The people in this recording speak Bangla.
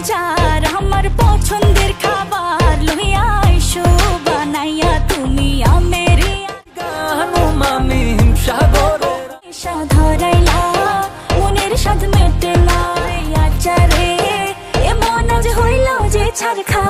যার আমার পছন্দের খাবার লইয়া আইসো বানাইয়া তুমি আমেরি গানু মামি হিমসাগরে নেশা ধরাইলা মনের স্বাদ মেটে না আচারে এমন আজ হইল যে ছাড় খা